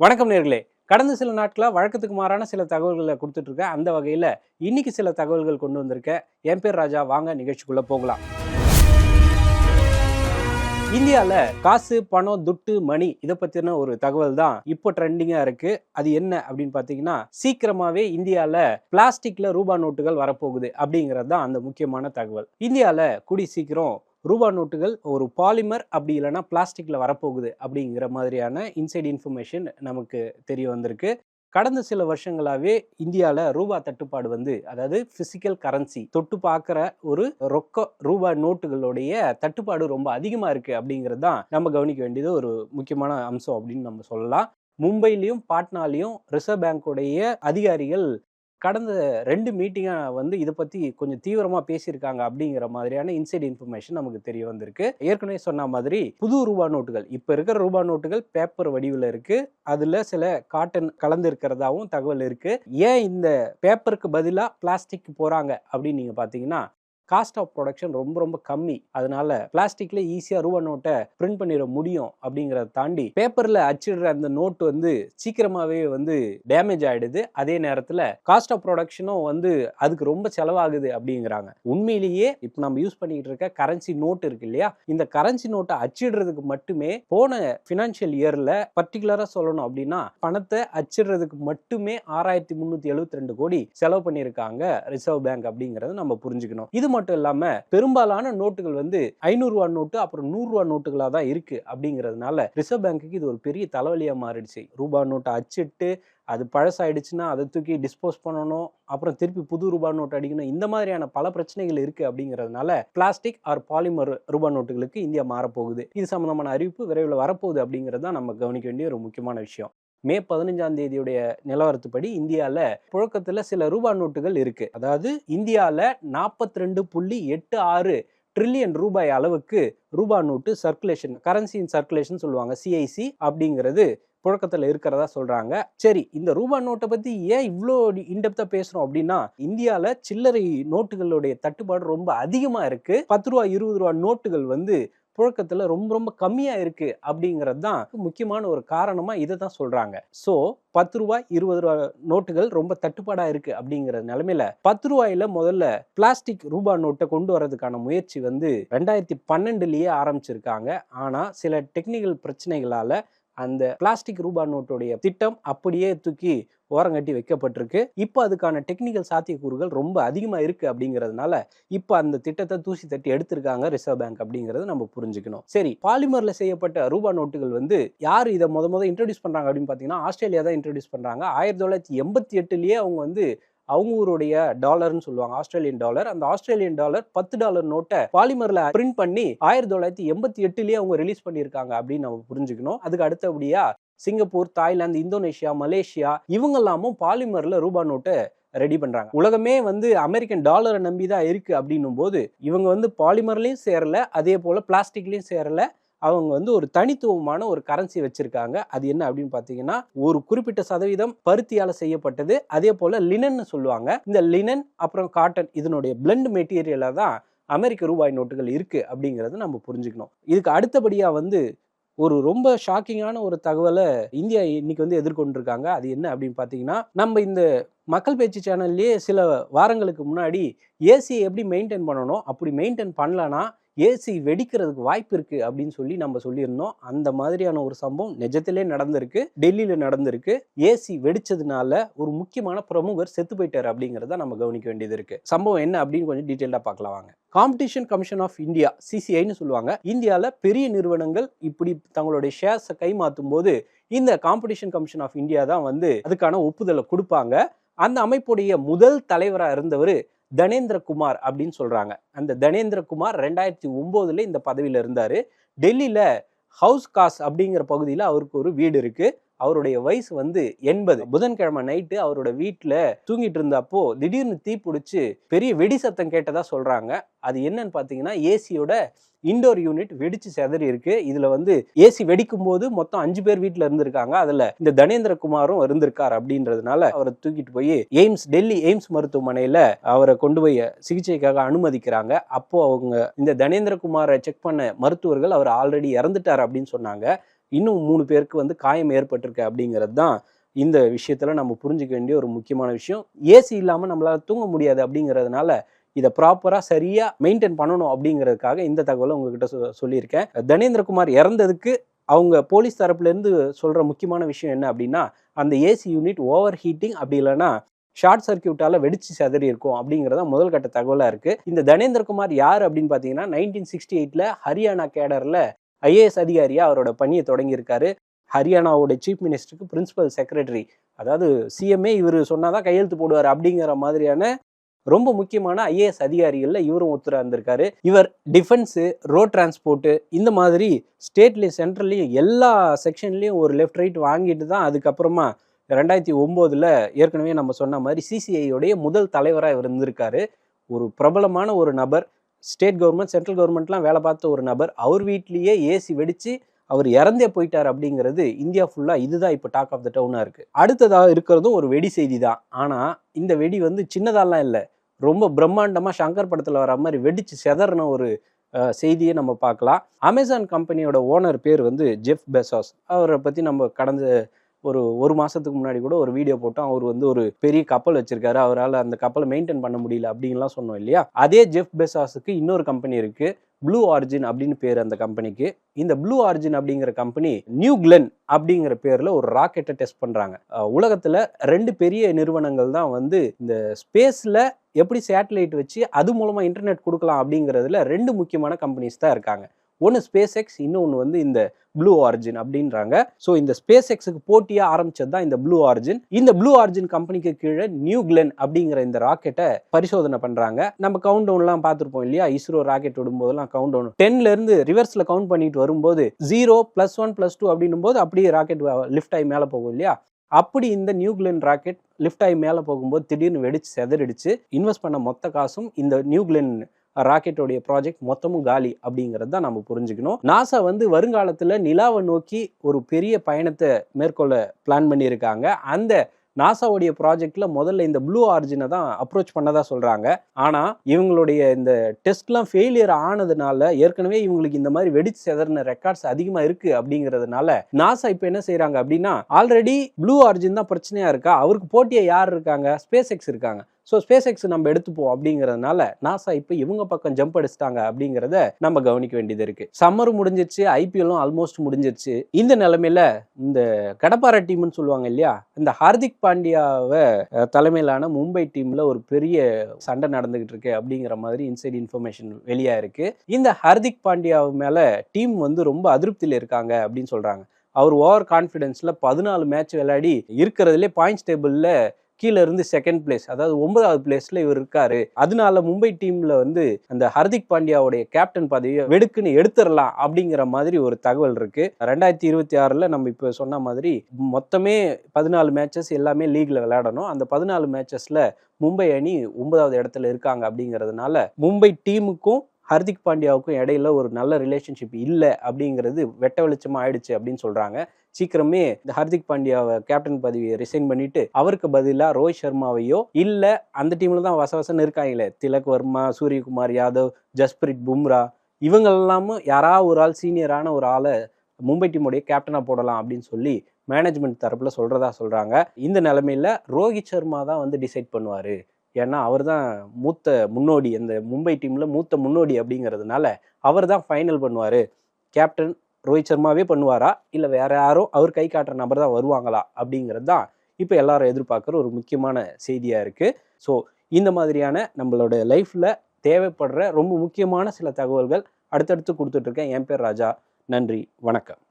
வணக்கம் நேர்களே. கடந்த சில நாட்களா வழக்கத்துக்கு மாறான சில தகவல்களை கொடுத்துட்டு இருக்கேன். அந்த வகையில இன்னைக்கு சில தகவல்கள் கொண்டு வந்திருக்கேன். என் பேர் ராஜா. வாங்க நிகழ்ச்சிக்குள்ள போகலாம். இந்தியால காசு, பணம், துட்டு, மணி இதை பத்தின ஒரு தகவல் தான் இப்போ ட்ரெண்டிங்கா இருக்கு. அது என்ன அப்படின்னு பாத்தீங்கன்னா, சீக்கிரமாவே இந்தியால பிளாஸ்டிக்ல ரூபா நோட்டுகள் வரப்போகுது அப்படிங்கிறது தான் அந்த முக்கியமான தகவல். இந்தியால கூடி சீக்கிரம் ரூபா நோட்டுகள் ஒரு பாலிமர் அப்படி இல்லைன்னா பிளாஸ்டிக்ல வரப்போகுது அப்படிங்கிற மாதிரியான இன்சைட் இன்ஃபர்மேஷன் நமக்கு தெரிய வந்திருக்கு. கடந்த சில வருஷங்களாவே இந்தியாவில் ரூபா தட்டுப்பாடு அதாவது பிசிக்கல் கரன்சி தொட்டு பார்க்குற ஒரு ரொக்க ரூபா நோட்டுகளுடைய தட்டுப்பாடு ரொம்ப அதிகமாக இருக்குது அப்படிங்கிறது தான் நம்ம கவனிக்க வேண்டியது ஒரு முக்கியமான அம்சம் அப்படின்னு நம்ம சொல்லலாம். மும்பையிலையும் பாட்னாலையும் ரிசர்வ் பேங்கோடைய அதிகாரிகள் கடந்த 2 மீட்டிங்கா இதை பத்தி கொஞ்சம் தீவிரமா பேசியிருக்காங்க அப்படிங்கிற மாதிரியான இன்சைட் இன்ஃபர்மேஷன் நமக்கு தெரிய வந்திருக்கு. ஏற்கனவே சொன்ன மாதிரி புது ரூபா நோட்டுகள், இப்ப இருக்கிற ரூபா நோட்டுகள் பேப்பர் வடிவில் இருக்கு. அதுல சில காட்டன் கலந்து இருக்கிறதாவும் தகவல் இருக்கு. ஏன் இந்த பேப்பருக்கு பதிலா பிளாஸ்டிக் போறாங்க அப்படின்னு நீங்க பாத்தீங்கன்னா, காஸ்ட் ஆஃப் ப்ரொடக்ஷன் ரொம்ப ரொம்ப கம்மி. அதனால பிளாஸ்டிக்ல ஈஸியா ரூபா நோட்டை பிரிண்ட் பண்ணிட முடியும் அப்படிங்கறத தாண்டி பேப்பர்ல அச்சிடுற அந்த நோட்டு சீக்கிரமாவே டேமேஜ் ஆயிடுது. அதே நேரத்துல காஸ்ட் ஆஃப் ப்ரொடக்ஷனும் அதுக்கு ரொம்ப செலவாகுது அப்படிங்கிறாங்க. உண்மையிலேயே இப்ப நம்ம யூஸ் பண்ணிட்டு இருக்க கரன்சி நோட் இருக்கு இல்லையா, இந்த கரன்சி நோட்டை அச்சிடுறதுக்கு மட்டுமே போன பினான்சியல் இயர்ல பர்டிகுலரா சொல்லணும் அப்படின்னா பணத்தை அச்சிடுறதுக்கு மட்டுமே 6372 கோடி செலவு பண்ணியிருக்காங்க ரிசர்வ் பேங்க் அப்படிங்கறத நம்ம புரிஞ்சுக்கணும். இது மட்டும் இல்லாம பெரும்பாலான நோட்டுகள் 500 ரூபா நோட்டு அப்புறம் 100 ரூபா நோட்டுகளா தான் இருக்கு அப்படிங்கிறதுனால ரிசர்வ் பேங்க்குக்கு இது ஒரு பெரிய தலைவலியா மாறிடுச்சு. ரூபா நோட்டை அச்சிட்டு அது பழசாயிடுச்சுன்னா அதை தூக்கி டிஸ்போஸ் பண்ணணும், அப்புறம் திருப்பி புது ரூபா நோட்டு அடிக்கணும். இந்த மாதிரியான பல பிரச்சனைகள் இருக்கு அப்படிங்கிறதுனால பிளாஸ்டிக் ஆர் பாலிமர் ரூபா நோட்டுகளுக்கு இந்தியா மாறப்போகுது. இது சம்பந்தமான அறிவிப்பு விரைவில் வரப்போகுது அப்படிங்கிறது தான் நம்ம கவனிக்க வேண்டிய ஒரு முக்கியமான விஷயம். மே 15ஆம் தேதியுடைய நிலவரத்துப்படி இந்தியால புழக்கத்துல சில ரூபா நோட்டுகள் இருக்கு. அதாவது இந்தியால 42.86 ட்ரில்லியன் ரூபாய் அளவுக்கு ரூபா நோட்டு சர்க்குலேஷன், கரன்சி இன் சர்க்குலேஷன் சொல்லுவாங்க, சிஐசி அப்படிங்கிறது புழக்கத்துல இருக்கிறதா சொல்றாங்க. சரி, இந்த ரூபா நோட்டை பத்தி ஏன் இவ்வளோ இன்டெப்தா பேசுறோம் அப்படின்னா, இந்தியால சில்லறை நோட்டுகளுடைய தட்டுப்பாடு ரொம்ப அதிகமா இருக்கு. 10 ரூபா 20 ரூபா நோட்டுகள் புழக்கத்துல ரொம்ப ரொம்ப கம்மியா இருக்கு அப்படிங்கிறது தான் முக்கியமான ஒரு காரணமா இதை தான் சொல்றாங்க. சோ 10 ரூபாய் 20 ரூபாய் நோட்டுகள் ரொம்ப தட்டுப்பாடா இருக்கு அப்படிங்கிற நிலைமையில 10 ரூபாயில முதல்ல பிளாஸ்டிக் ரூபா நோட்டை கொண்டு வரதுக்கான முயற்சி 2012லயே ஆரம்பிச்சிருக்காங்க. ஆனா சில டெக்னிக்கல் பிரச்சனைகளால அந்த பிளாஸ்டிக் ரூபா நோட்டுடைய திட்டம் அப்படியே தூக்கி ஓரங்கட்டி வைக்கப்பட்டிருக்கு. இப்போ அதுக்கான டெக்னிக்கல் சாத்தியக்கூறுகள் ரொம்ப அதிகமா இருக்கு அப்படிங்கிறதுனால இப்போ அந்த திட்டத்தை தூசி தட்டி எடுத்திருக்காங்க ரிசர்வ் பேங்க் அப்படிங்கறத நம்ம புரிஞ்சுக்கணும். சரி, பாலிமர்ல செய்யப்பட்ட ரூபா நோட்டுகள் யாரு இதை முத இன்ட்ரோடியூஸ் பண்றாங்க அப்படின்னு பாத்தீங்கன்னா, ஆஸ்திரேலியா தான் இன்ட்ரோடியூஸ் பண்றாங்க. 1988லயே அவங்க ஊருடைய டாலர்னு சொல்லுவாங்க, ஆஸ்திரேலியன் டாலர். அந்த ஆஸ்திரேலியன் டாலர் $10 நோட்டை பாலிமர்ல பிரிண்ட் பண்ணி 1988லயே அவங்க ரிலீஸ் பண்ணியிருக்காங்க அப்படின்னு நம்ம புரிஞ்சுக்கணும். அதுக்கு அடுத்தபடியா சிங்கப்பூர், தாய்லாந்து, இந்தோனேஷியா, மலேசியா இவங்கெல்லாமும் பாலிமர்ல ரூபா நோட்டை ரெடி பண்றாங்க. உலகமே அமெரிக்கன் டாலரை நம்பிதான் இருக்கு அப்படின்னும் போது இவங்க பாலிமர்லயும் சேரல, அதே போல பிளாஸ்டிக்லயும் சேரல. அவங்க ஒரு தனித்துவமான ஒரு கரன்சி வச்சிருக்காங்க. அது என்ன அப்படின்னு பாத்தீங்கன்னா, ஒரு குறிப்பிட்ட சதவீதம் பருத்தியால செய்யப்பட்டது. அதே போல லினன் சொல்லுவாங்க. இந்த லினன் அப்புறம் காட்டன் இதனுடைய பிளெண்ட் மெட்டீரியலா தான் அமெரிக்க ரூபாய் நோட்டுகள் இருக்கு அப்படிங்கறத நம்ம புரிஞ்சுக்கணும். இதுக்கு அடுத்தபடியா ஒரு ரொம்ப ஷாக்கிங்கான ஒரு தகவலை இந்தியா இன்னைக்கு எதிர்கொண்டிருக்காங்க. அது என்ன அப்படின்னு பாத்தீங்கன்னா, நம்ம இந்த மக்கள் பேச்சு சேனல்லே சில வாரங்களுக்கு முன்னாடி ஏசி எப்படி மெயின்டைன் பண்ணணும், அப்படி மெயின்டைன் பண்ணலன்னா ஏசி வெடிக்கிறதுக்கு வாய்ப்பு இருக்கு அப்படின்னு சொல்லி நம்ம சொல்லியிருந்தோம். அந்த மாதிரியான ஒரு சம்பவம் நிஜத்திலே நடந்திருக்கு, டெல்லியில நடந்திருக்கு. ஏசி வெடிச்சதுனால ஒரு முக்கியமான பிரமுகர் செத்து போயிட்டாரு அப்படிங்கிறத நம்ம கவனிக்க வேண்டியது இருக்கு. சம்பவம் என்ன அப்படின்னு கொஞ்சம் டீட்டெயிலா பார்க்கலாம் வாங்க. காம்படிஷன் கமிஷன் ஆஃப் இந்தியா, சிசிஐன்னு சொல்லுவாங்க. இந்தியால பெரிய நிறுவனங்கள் இப்படி தங்களுடைய ஷேர்ஸை கைமாற்றும் போது இந்த காம்படிஷன் கமிஷன் ஆஃப் இந்தியா தான் அதுக்கான ஒப்புதலை கொடுப்பாங்க. அந்த அமைப்புடைய முதல் தலைவரா இருந்தவர் தனேந்திர குமார் அப்படின்னு சொல்றாங்க. அந்த தனேந்திர குமார் 2009 இந்த பதவியில இருந்தாரு. டெல்லியில ஹவுஸ் காஸ் அப்படிங்கிற பகுதியில அவருக்கு ஒரு வீடு இருக்கு. அவருடைய வயசு 80. புதன்கிழமை நைட்டு அவரோட வீட்டுல தூங்கிட்டு இருந்தப்போ திடீர்னு தீ பிடிச்சு பெரிய வெடி சத்தம் கேட்டதா சொல்றாங்க. அது என்னன்னு பாத்தீங்கன்னா, ஏசியோட இண்டோர் யூனிட் வெடிச்சு செதறி இருக்கு. இதுல ஏசி வெடிக்கும் போது மொத்தம் 5 பேர் வீட்டுல இருந்திருக்காங்க. அதுல இந்த தனேந்திர குமாரும் இருந்திருக்காரு அப்படின்றதுனால அவரை தூக்கிட்டு போய் டெல்லி எய்ம்ஸ் மருத்துவமனையில அவரை கொண்டு போய் சிகிச்சைக்காக அனுமதிக்கிறாங்க. அப்போ அவங்க இந்த தனேந்திர குமாரை செக் பண்ண மருத்துவர்கள் அவர் ஆல்ரெடி இறந்துட்டார் அப்படின்னு சொன்னாங்க. இன்னும் 3 பேருக்கு வந்து காயம் ஏற்பட்டிருக்கு அப்படிங்கிறது தான் இந்த விஷயத்துல நம்ம புரிஞ்சுக்க வேண்டிய ஒரு முக்கியமான விஷயம். ஏசி இல்லாம நம்மளால தூங்க முடியாது அப்படிங்கிறதுனால இதை ப்ராப்பரா சரியா மெயின்டைன் பண்ணணும் அப்படிங்கிறதுக்காக இந்த தகவலை உங்ககிட்ட சொல்லியிருக்கேன். தனேந்திரகுமார் இறந்ததுக்கு அவங்க போலீஸ் தரப்புல இருந்து சொல்ற முக்கியமான விஷயம் என்ன அப்படின்னா, அந்த ஏசி யூனிட் ஓவர் ஹீட்டிங் அப்படி இல்லைன்னா ஷார்ட் சர்க்கியூட்டால வெடிச்சு செதறி இருக்கும் அப்படிங்கிறத முதல் கட்ட தகவலா இருக்கு. இந்த தனேந்திரகுமார் யார் அப்படின்னு பாத்தீங்கன்னா 1968ல ஹரியானா கேடர்ல ஐஏஎஸ் அதிகாரியா அவரோட பணியை தொடங்கியிருக்காரு. ஹரியானாவோட சீஃப் மினிஸ்டருக்கு பிரின்சிபல் செக்ரட்டரி, அதாவது சிஎம்ஏ இவர் சொன்னாதான் கையெழுத்து போடுவார் அப்படிங்கிற மாதிரியான ரொம்ப முக்கியமான ஐஏஎஸ் அதிகாரிகள்ல இவரும் ஒருத்தரா இருந்திருக்காரு. இவர் டிஃபென்ஸு, ரோட் டிரான்ஸ்போர்ட்டு இந்த மாதிரி ஸ்டேட்லேயும் சென்ட்ரல்லையும் எல்லா செக்ஷன்லையும் ஒரு லெஃப்ட் ரைட் வாங்கிட்டு தான் அதுக்கப்புறமா 2009ல் ஏற்கனவே நம்ம சொன்ன மாதிரி சிசிஐயோடைய முதல் தலைவராக இவர் இருந்திருக்காரு. ஒரு பிரபலமான ஒரு நபர், ஸ்டேட் கவர்மெண்ட் சென்ட்ரல் கவர்மெண்ட்லாம் வேலை பார்த்த ஒரு நபர். அவர் வீட்லேயே ஏசி வெடிச்சு அவர் இறந்தே போயிட்டார் அப்படிங்கிறது இந்தியா ஃபுல்லாக இதுதான் இப்போ டாக் ஆஃப் த டவுனாக இருக்குது. அடுத்ததாக இருக்கிறதும் ஒரு வெடி செய்தி தான். ஆனால் இந்த வெடி வந்து சின்னதாலாம் இல்லை, ரொம்ப பிரம்மாண்டமாக சங்கர் படத்தில் வர மாதிரி வெடிச்சு செதறின ஒரு செய்தியை நம்ம பார்க்கலாம். அமேசான் கம்பெனியோட ஓனர் பேர் வந்து ஜெஃப் பெசாஸ். அவரை பற்றி நம்ம கடந்த ஒரு மாதத்துக்கு முன்னாடி கூட ஒரு வீடியோ போட்டோம். அவர் வந்து ஒரு பெரிய கப்பல் வச்சிருக்காரு, அவரால் அந்த கப்பலை மெயின்டைன் பண்ண முடியல அப்படின்லாம் சொன்னோம் இல்லையா. அதே ஜெஃப் பெசாஸுக்கு இன்னொரு கம்பெனி இருக்கு, ப்ளூ ஆரிஜின் அப்படின்னு பேர் அந்த கம்பெனிக்கு. இந்த ப்ளூ ஆரிஜின் அப்படிங்கிற கம்பெனி நியூ கிளென் அப்படிங்கிற பேர்ல ஒரு ராக்கெட்டை டெஸ்ட் பண்றாங்க. உலகத்துல 2 பெரிய நிறுவனங்கள் தான் வந்து இந்த ஸ்பேஸ்ல எப்படி சேட்டலைட் வச்சு அது மூலமா இன்டர்நெட் கொடுக்கலாம் அப்படிங்கிறதுல 2 முக்கியமான கம்பெனிஸ் தான் இருக்காங்க. ஒன்று ஸ்பேஸ் எக்ஸ், இன்னொன்று வந்து இந்த ப்ளூ ஆரிஜின் அப்படின்றாங்க. ஸோ இந்த ஸ்பேஸ் எக்ஸுக்கு போட்டியாக ஆரம்பிச்சது தான் இந்த ப்ளூ ஆரிஜின். இந்த ப்ளூ ஆரிஜின் கம்பெனிக்கு கீழே நியூ கிளென் அப்படிங்கிற இந்த ராக்கெட்டை பரிசோதனை பண்றாங்க. நம்ம கவுண்ட் டவுன்லாம் பார்த்துருப்போம் இல்லையா, இஸ்ரோ ராக்கெட் விடும்போதெல்லாம் கவுண்ட் டவுன் 10ல இருந்து ரிவர்ஸ்ல கவுண்ட் பண்ணிட்டு வரும்போது 0 +1 +2 அப்படின்னும் போது அப்படியே ராக்கெட் லிஃப்ட் ஆகி மேலே போகும் இல்லையா. அப்படி இந்த நியூ கிளென் ராக்கெட் லிஃப்ட் ஆகி மேலே போகும்போது திடீர்னு வெடிச்சு செதறிடுச்சு. இன்வெஸ்ட் பண்ண மொத்த காசும் இந்த நியூ கிளென் ராக்கெட்டோடைய ப்ராஜெக்ட் மொத்தமும் காலி அப்படிங்கிறது தான் நம்ம புரிஞ்சுக்கணும். நாசா வந்து வருங்காலத்தில் நிலாவை நோக்கி ஒரு பெரிய பயணத்தை மேற்கொள்ள பிளான் பண்ணியிருக்காங்க. அந்த நாசாவுடைய ப்ராஜெக்ட்ல முதல்ல இந்த ப்ளூ ஆரிஜினை தான் அப்ரோச் பண்ணதா சொல்றாங்க. ஆனா இவங்களுடைய இந்த டெஸ்ட்லாம் ஃபெயிலியர் ஆனதுனால ஏற்கனவே இவங்களுக்கு இந்த மாதிரி வெடிச்சு செதறின ரெக்கார்ட்ஸ் அதிகமா இருக்கு அப்படிங்கிறதுனால நாசா இப்போ என்ன செய்யறாங்க அப்படின்னா, ஆல்ரெடி ப்ளூ ஆரிஜின் தான் பிரச்சனையா இருக்கா, அவருக்கு போட்டியா யார் இருக்காங்க, ஸ்பேஸ் எக்ஸ் இருக்காங்க. ஸோ ஸ்பேஸ் எக்ஸ் நம்ம எடுத்துப்போம் அப்படிங்கிறதுனால நாசா இப்போ இவங்க பக்கம் ஜம்ப் அடிச்சிட்டாங்க அப்படிங்கிறத நம்ம கவனிக்க வேண்டியது இருக்கு. சம்மரும் முடிஞ்சிருச்சு, ஐபிஎல்லும் ஆல்மோஸ்ட் முடிஞ்சிருச்சு. இந்த நிலைமையில இந்த கடப்பாரா டீம்னு சொல்லுவாங்க இல்லையா, இந்த ஹார்திக் பாண்டியாவை தலைமையிலான மும்பை டீம்ல ஒரு பெரிய சண்டை நடந்துகிட்டு இருக்கு அப்படிங்கிற மாதிரி இன்சைட் இன்ஃபர்மேஷன் வெளியா இருக்கு. இந்த ஹார்திக் பாண்டியா மேல டீம் வந்து ரொம்ப அதிருப்தியில் இருக்காங்க அப்படின்னு சொல்றாங்க. அவர் ஓவர் கான்ஃபிடென்ஸ்ல 14 மேட்ச் விளையாடி இருக்கிறதுலே பாயிண்ட்ஸ் டேபிள்ல கீழே இருந்து செகண்ட் பிளேஸ், அதாவது 9வது பிளேஸ்ல இவர் இருக்காரு. அதனால மும்பை டீம்ல வந்து அந்த ஹார்திக் பாண்டியாவுடைய கேப்டன் பதவியை வெடுக்குன்னு எடுத்துடலாம் அப்படிங்கிற மாதிரி ஒரு தகவல் இருக்கு. 2026ல் நம்ம இப்போ சொன்ன மாதிரி மொத்தமே 14 மேட்சஸ் எல்லாமே லீக்ல விளையாடணும். அந்த 14 மேட்சஸ்ல மும்பை அணி 9வது இடத்துல இருக்காங்க. அப்படிங்கிறதுனால மும்பை டீமுக்கும் ஹார்திக் பாண்டியாவுக்கும் இடையில ஒரு நல்ல ரிலேஷன்ஷிப் இல்லை அப்படிங்கிறது வெட்ட வெளிச்சமா ஆயிடுச்சு அப்படின்னு சொல்றாங்க. சீக்கிரமே இந்த ஹார்திக் பாண்டியாவை கேப்டன் பதவியை ரிசைன் பண்ணிட்டு அவருக்கு பதிலாக ரோஹித் சர்மாவையோ இல்ல அந்த டீம்ல தான் வசவசன்னு இருக்காங்களே, திலக் வர்மா, சூரியகுமார் யாதவ், ஜஸ்பிரீத் பும்ரா, இவங்க எல்லாமும் யாராவது ஒரு ஆள் சீனியரான ஒரு ஆளை மும்பை டீமுடைய கேப்டனா போடலாம் அப்படின்னு சொல்லி மேனேஜ்மெண்ட் தரப்புல சொல்றாங்க. இந்த நிலைமையில ரோஹித் சர்மா தான் வந்து டிசைட் பண்ணுவாரு. ஏன்னா அவர் தான் மூத்த முன்னோடி, அந்த மும்பை டீம்ல மூத்த முன்னோடி அப்படிங்கிறதுனால அவர் தான் ஃபைனல் பண்ணுவாரு. கேப்டன் ரோஹித் சர்மாவே பண்ணுவாரா இல்லை வேற யாரோ அவர் கை காட்டுற நபர் தான் வருவாங்களா அப்படிங்கிறது தான் இப்போ எல்லாரும் எதிர்பார்க்குற ஒரு முக்கியமான செய்தியா இருக்கு. ஸோ இந்த மாதிரியான நம்மளோட லைஃப்ல தேவைப்படுற ரொம்ப முக்கியமான சில தகவல்கள் அடுத்தடுத்து கொடுத்துட்டு இருக்கேன். என் பேர் ராஜா. நன்றி, வணக்கம்.